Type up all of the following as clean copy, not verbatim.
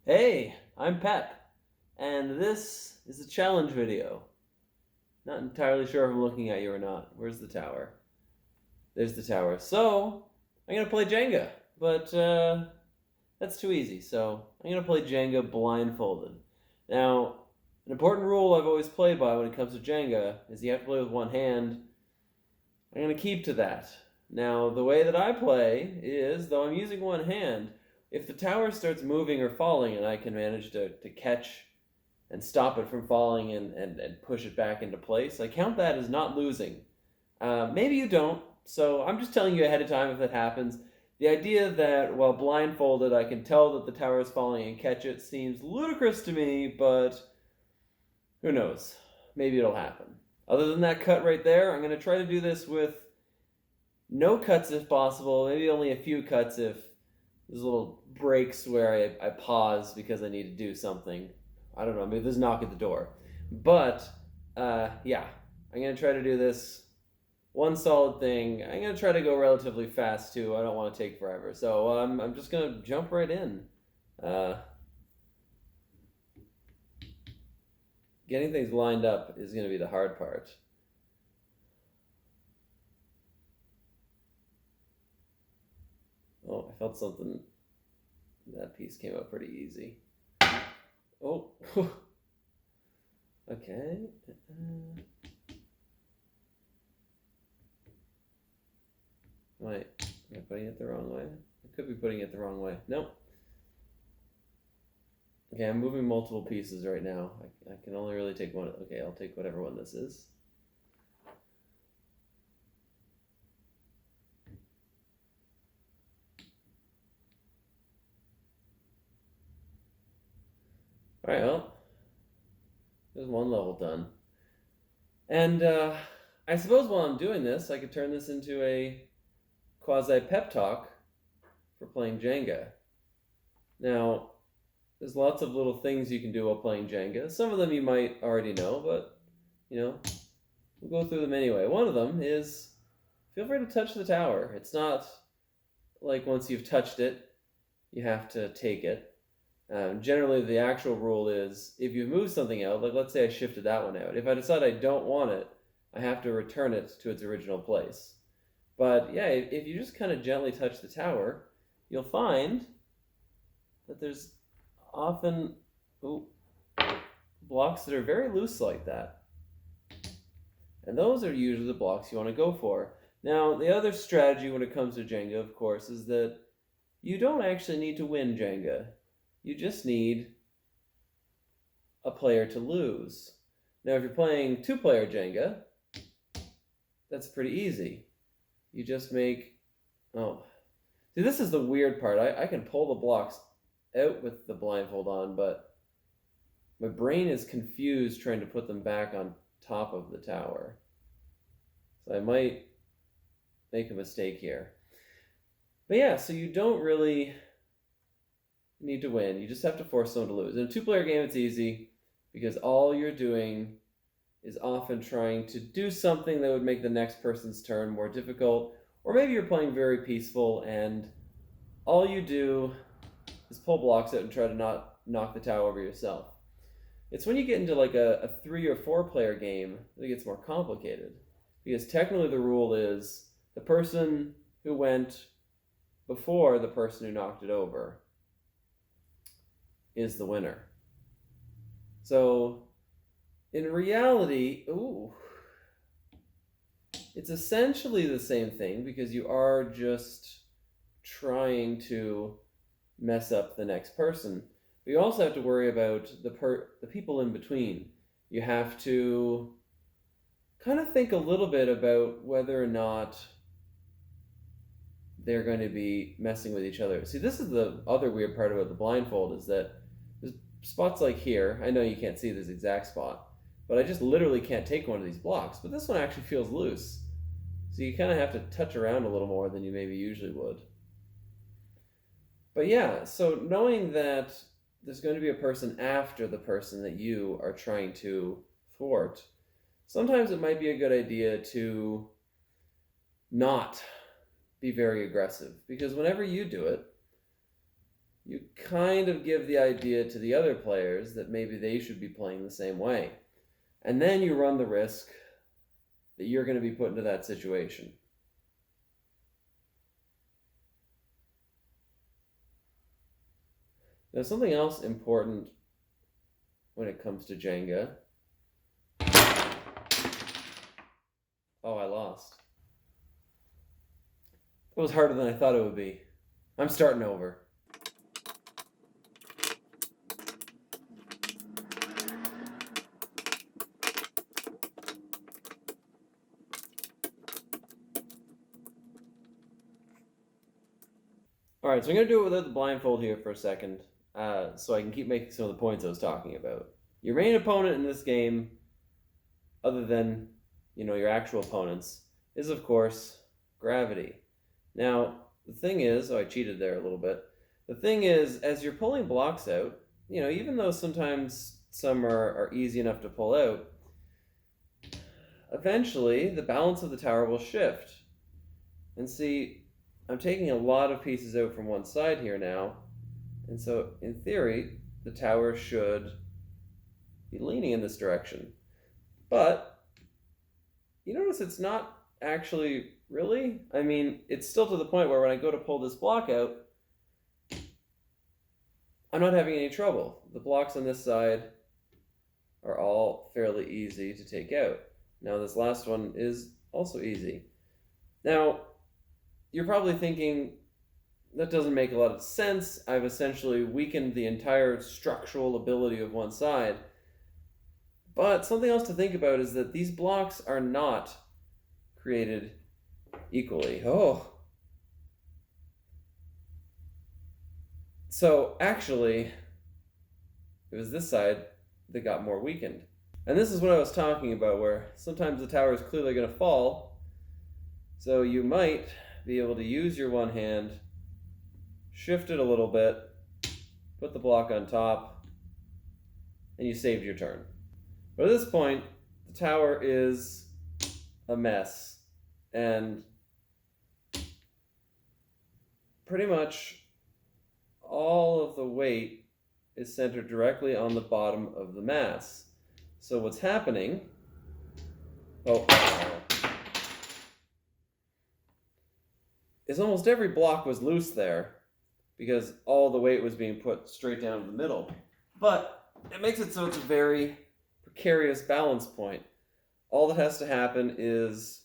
Hey, I'm Pep, and this is a challenge video. Not entirely sure if I'm looking at you or not. Where's the tower? There's the tower. So, I'm gonna play Jenga, but that's too easy, so I'm gonna play Jenga blindfolded. Now, an important rule I've always played by when it comes to Jenga is you have to play with one hand. I'm gonna keep to that. Now, the way that I play is, though I'm using one hand, if the tower starts moving or falling and I can manage to catch and stop it from falling and push it back into place, I count that as not losing. Maybe you don't, so I'm just telling you ahead of time if that happens. The idea that while blindfolded I can tell that the tower is falling and catch it seems ludicrous to me, but who knows? Maybe it'll happen. Other than that cut right there, I'm going to try to do this with no cuts if possible, maybe only a few cuts if there's little breaks where I pause because I need to do something. I don't know, maybe there's a knock at the door. But, yeah, I'm going to try to do this one solid thing. I'm going to try to go relatively fast, too. I don't want to take forever. So I'm just going to jump right in. Getting things lined up is going to be the hard part. Oh, I felt something. That piece came out pretty easy. Oh, okay. Wait, am I putting it the wrong way? I could be putting it the wrong way. Nope. Okay, I'm moving multiple pieces right now. I can only really take one. Okay, I'll take whatever one this is. Alright, well, there's one level done. And I suppose while I'm doing this, I could turn this into a quasi pep talk for playing Jenga. Now, there's lots of little things you can do while playing Jenga. Some of them you might already know, but, we'll go through them anyway. One of them is feel free to touch the tower. It's not like once you've touched it, you have to take it. Generally, the actual rule is if you move something out, like let's say I shifted that one out, if I decide I don't want it, I have to return it to its original place. But yeah, if you just kind of gently touch the tower, you'll find that there's often blocks that are very loose like that. And those are usually the blocks you want to go for. Now, the other strategy when it comes to Jenga, of course, is that you don't actually need to win Jenga. You just need a player to lose. Now, if you're playing two-player Jenga, that's pretty easy. You just make... See, this is the weird part. I can pull the blocks out with the blindfold on, but my brain is confused trying to put them back on top of the tower. So I might make a mistake here. But yeah, so you don't really need to win. You just have to force someone to lose. In a two-player game, it's easy because all you're doing is often trying to do something that would make the next person's turn more difficult, or maybe you're playing very peaceful and all you do is pull blocks out and try to not knock the tower over yourself. It's when you get into like a 3 or 4 player game that it gets more complicated, because technically the rule is the person who went before the person who knocked it over is the winner. So in reality, it's essentially the same thing because you are just trying to mess up the next person. But you also have to worry about the people in between. You have to kind of think a little bit about whether or not they're going to be messing with each other. See, this is the other weird part about the blindfold is that there's spots like here. I know you can't see this exact spot, but I just literally can't take one of these blocks. But this one actually feels loose. So you kind of have to touch around a little more than you maybe usually would. But yeah, so knowing that there's going to be a person after the person that you are trying to thwart, sometimes it might be a good idea to not be very aggressive. Because whenever you do it, you kind of give the idea to the other players that maybe they should be playing the same way. And then you run the risk that you're going to be put into that situation. Now, something else important when it comes to Jenga. Oh, I lost. It was harder than I thought it would be. I'm starting over. Alright, so I'm going to do it without the blindfold here for a second, so I can keep making some of the points I was talking about. Your main opponent in this game, other than, your actual opponents, is of course gravity. Now, the thing is, I cheated there a little bit. The thing is, as you're pulling blocks out, even though sometimes some are easy enough to pull out, eventually the balance of the tower will shift. And see, I'm taking a lot of pieces out from one side here now, and so in theory, the tower should be leaning in this direction. But you notice it's not actually really. I mean, it's still to the point where when I go to pull this block out, I'm not having any trouble. The blocks on this side are all fairly easy to take out. Now this last one is also easy. Now, you're probably thinking, that doesn't make a lot of sense. I've essentially weakened the entire structural ability of one side. But something else to think about is that these blocks are not created equally. So actually, it was this side that got more weakened. And this is what I was talking about, where sometimes the tower is clearly going to fall. So you might be able to use your one hand, shift it a little bit, put the block on top, and you saved your turn. But at this point, the tower is a mess, and pretty much all of the weight is centered directly on the bottom of the mass. So what's happening, is almost every block was loose there because all the weight was being put straight down in the middle. But it makes it so it's a very precarious balance point. All that has to happen is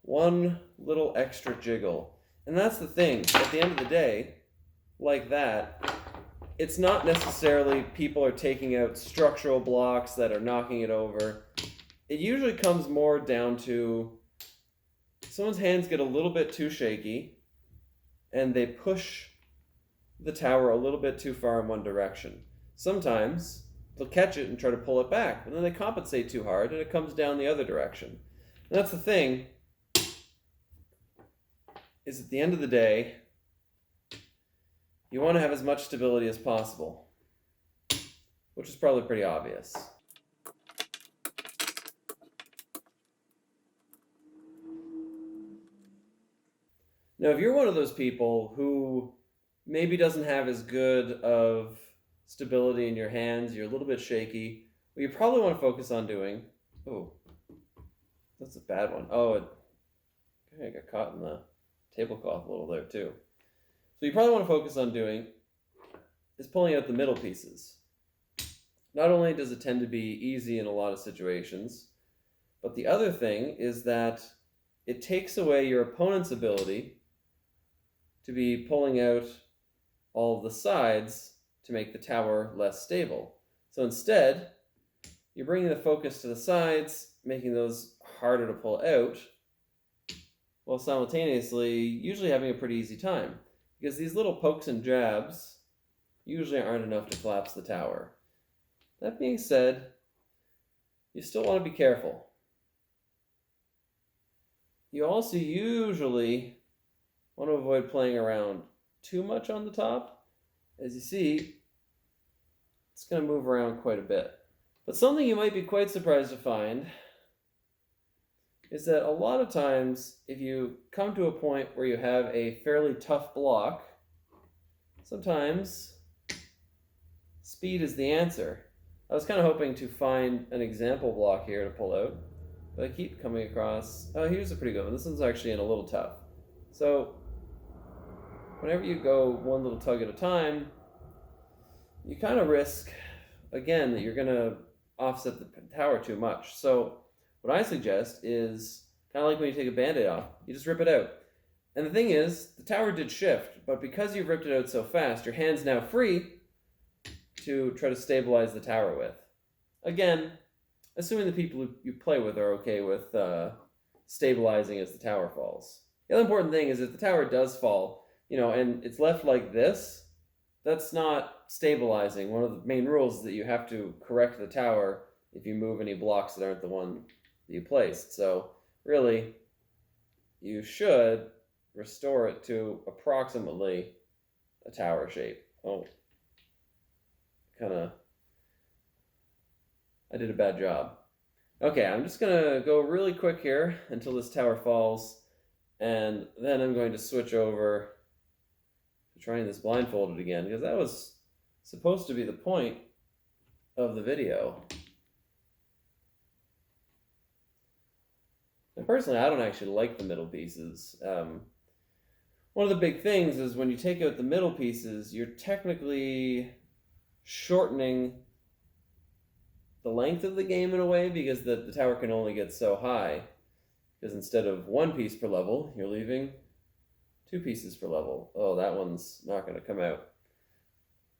one little extra jiggle. And that's the thing. At the end of the day, like that, it's not necessarily people are taking out structural blocks that are knocking it over. It usually comes more down to someone's hands get a little bit too shaky and they push the tower a little bit too far in one direction. Sometimes they'll catch it and try to pull it back, but then they compensate too hard and it comes down the other direction. And that's the thing, is at the end of the day, you want to have as much stability as possible, which is probably pretty obvious. Now, if you're one of those people who maybe doesn't have as good of stability in your hands, you're a little bit shaky, what you probably want to focus on doing... Oh, that's a bad one. I got caught in the tablecloth a little there too. So you probably want to focus on doing is pulling out the middle pieces. Not only does it tend to be easy in a lot of situations, but the other thing is that it takes away your opponent's ability to be pulling out all of the sides to make the tower less stable. So instead, you're bringing the focus to the sides, making those harder to pull out, while simultaneously usually having a pretty easy time. Because these little pokes and jabs usually aren't enough to collapse the tower. That being said, you still want to be careful. You also usually want to avoid playing around too much on the top. As you see, it's going to move around quite a bit. But something you might be quite surprised to find is that a lot of times, if you come to a point where you have a fairly tough block, sometimes speed is the answer. I was kind of hoping to find an example block here to pull out, but I keep coming across... Oh, here's a pretty good one. This one's actually in a little tough. So, whenever you go one little tug at a time, you kind of risk, again, that you're going to offset the tower too much. So, what I suggest is, kind of like when you take a Band-Aid off, you just rip it out. And the thing is, the tower did shift, but because you've ripped it out so fast, your hand's now free to try to stabilize the tower with. Again, assuming the people you play with are okay with stabilizing as the tower falls. The other important thing is if the tower does fall, and it's left like this, that's not stabilizing. One of the main rules is that you have to correct the tower if you move any blocks that aren't the one that you placed. So really, you should restore it to approximately a tower shape. Oh, I did a bad job. Okay, I'm just gonna go really quick here until this tower falls, and then I'm going to switch over to trying this blindfolded again, because that was supposed to be the point of the video. And personally, I don't actually like the middle pieces. One of the big things is when you take out the middle pieces, you're technically shortening the length of the game in a way, because the tower can only get so high. Because instead of one piece per level, you're leaving 2 pieces per level. Oh, that one's not going to come out.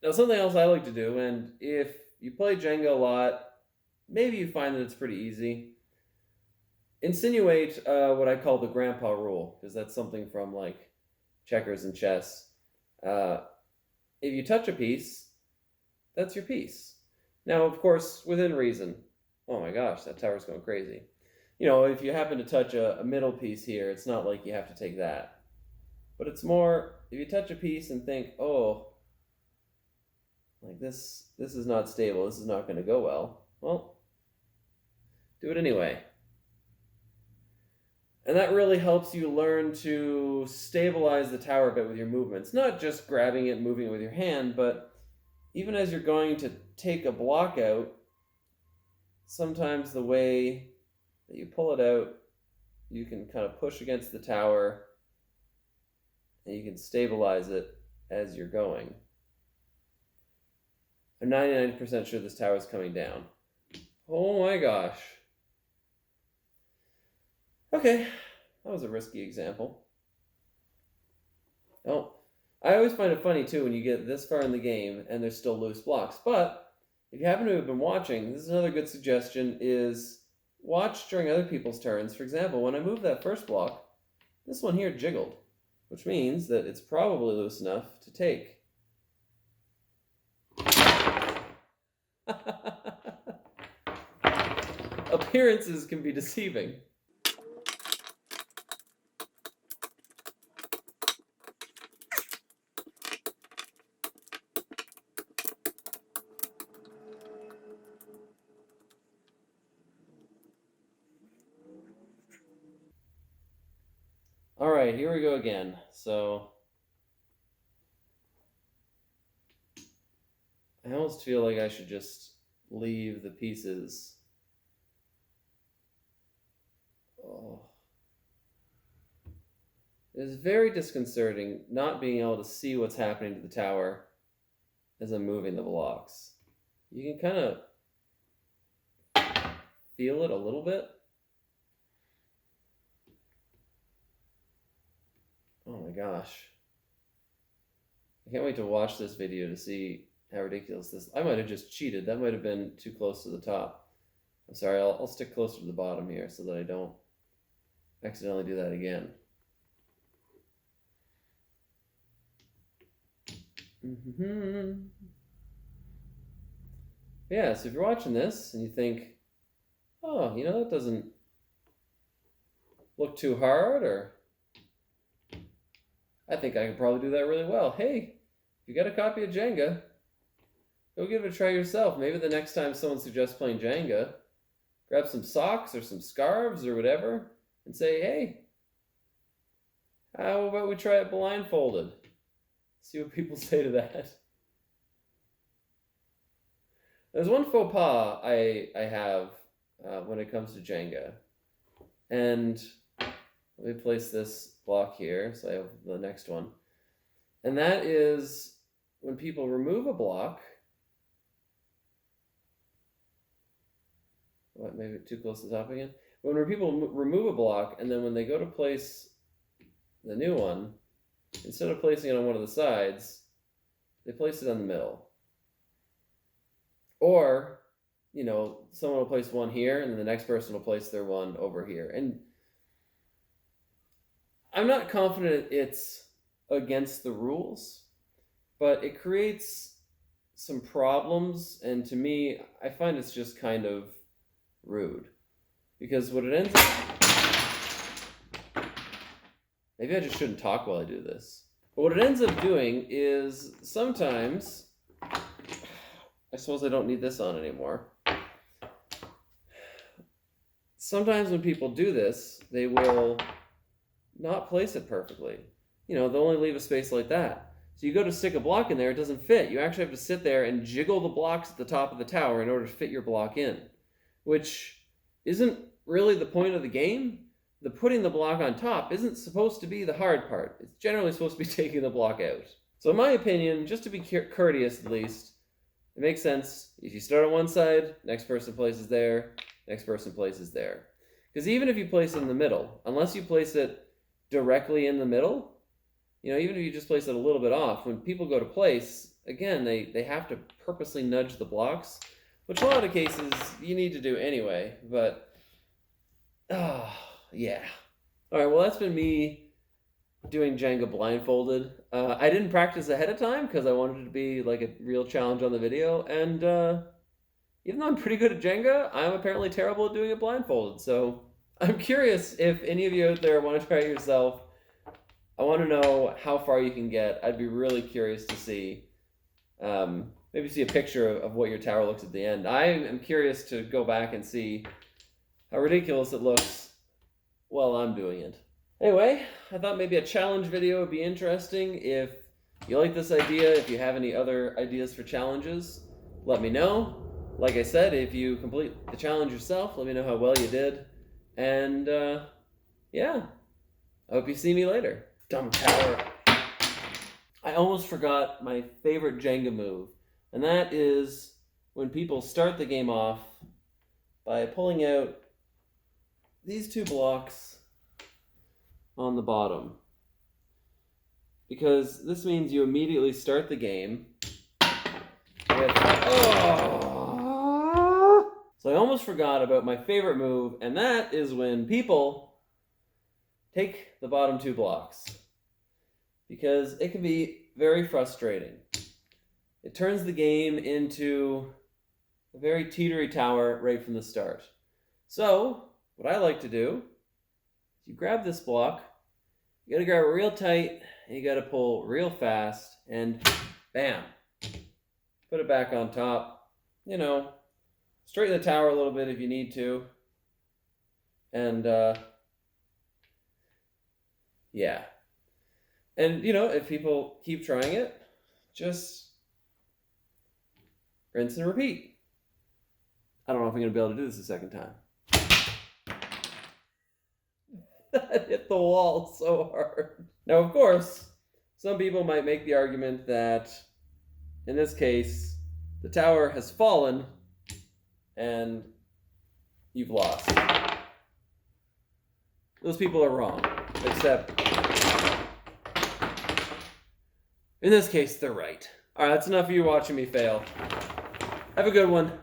Now, something else I like to do, and if you play Jenga a lot, maybe you find that it's pretty easy. Insinuate what I call the grandpa rule, because that's something from like checkers and chess. If you touch a piece, that's your piece. Now, of course, within reason. Oh my gosh, that tower's going crazy. If you happen to touch a middle piece here, it's not like you have to take that. But it's more, if you touch a piece and think, oh, like this is not stable, this is not going to go well, do it anyway. And that really helps you learn to stabilize the tower a bit with your movements. Not just grabbing it and moving it with your hand, but even as you're going to take a block out, sometimes the way that you pull it out, you can kind of push against the tower and you can stabilize it as you're going. I'm 99% sure this tower is coming down. Oh my gosh. Okay, that was a risky example. Oh, I always find it funny too when you get this far in the game and there's still loose blocks. But if you happen to have been watching, this is another good suggestion, is watch during other people's turns. For example, when I moved that first block, this one here jiggled, which means that it's probably loose enough to take. Appearances can be deceiving. All right, here we go again. So I almost feel like I should just leave the pieces. Oh. It's very disconcerting not being able to see what's happening to the tower as I'm moving the blocks. You can kind of feel it a little bit. Oh my gosh. I can't wait to watch this video to see how ridiculous this... I might have just cheated. That might have been too close to the top. I'm sorry, I'll stick closer to the bottom here so that I don't accidentally do that again. Yeah, so if you're watching this and you think, oh, that doesn't look too hard, or I think I can probably do that really well. Hey, if you got a copy of Jenga, go give it a try yourself. Maybe the next time someone suggests playing Jenga, grab some socks or some scarves or whatever and say, hey, how about we try it blindfolded? See what people say to that. There's one faux pas I have when it comes to Jenga. And let me place this block here, so I have the next one. And that is when people remove a block. What, maybe too close to the top again? When people remove a block, and then when they go to place the new one, instead of placing it on one of the sides, they place it on the middle. Or, you know, someone will place one here, and then the next person will place their one over here. And I'm not confident it's against the rules, but it creates some problems, and to me, I find it's just kind of rude. Because what it ends up... Maybe I just shouldn't talk while I do this. But what it ends up doing is sometimes... I suppose I don't need this on anymore. Sometimes when people do this, they will not place it perfectly. You know, they'll only leave a space like that. So you go to stick a block in there, it doesn't fit. You actually have to sit there and jiggle the blocks at the top of the tower in order to fit your block in, which isn't really the point of the game. The putting the block on top isn't supposed to be the hard part. It's generally supposed to be taking the block out. So in my opinion, just to be courteous at least, it makes sense. If you start on one side, next person places there, next person places there. Because even if you place it in the middle, unless you place it directly in the middle, you know, even if you just place it a little bit off, when people go to place, again, they have to purposely nudge the blocks, which in a lot of cases you need to do anyway, but, yeah. All right, well, that's been me doing Jenga blindfolded. I didn't practice ahead of time because I wanted it to be like a real challenge on the video, and even though I'm pretty good at Jenga, I'm apparently terrible at doing it blindfolded, so I'm curious if any of you out there want to try it yourself. I want to know how far you can get. I'd be really curious to see, maybe see a picture of what your tower looks at the end. I am curious to go back and see how ridiculous it looks while I'm doing it. Anyway, I thought maybe a challenge video would be interesting. If you like this idea, if you have any other ideas for challenges, let me know. Like I said, if you complete the challenge yourself, let me know how well you did. And yeah, I hope you see me later. Dumb tower. I almost forgot my favorite Jenga move, and that is when people start the game off by pulling out these two blocks on the bottom, because this means you immediately start the game with, So I almost forgot about my favorite move, and that is when people take the bottom two blocks, because it can be very frustrating. It turns the game into a very teetery tower right from the start. So what I like to do, you grab this block, you gotta grab it real tight, and you gotta pull real fast, and bam, put it back on top. You know, straighten the tower a little bit if you need to, and yeah. And you know, if people keep trying it, just rinse and repeat. I don't know if I'm gonna be able to do this a second time. That hit the wall so hard. Now, of course, some people might make the argument that, in this case, the tower has fallen and you've lost. Those people are wrong, except in this case, they're right. All right, that's enough of you watching me fail. Have a good one.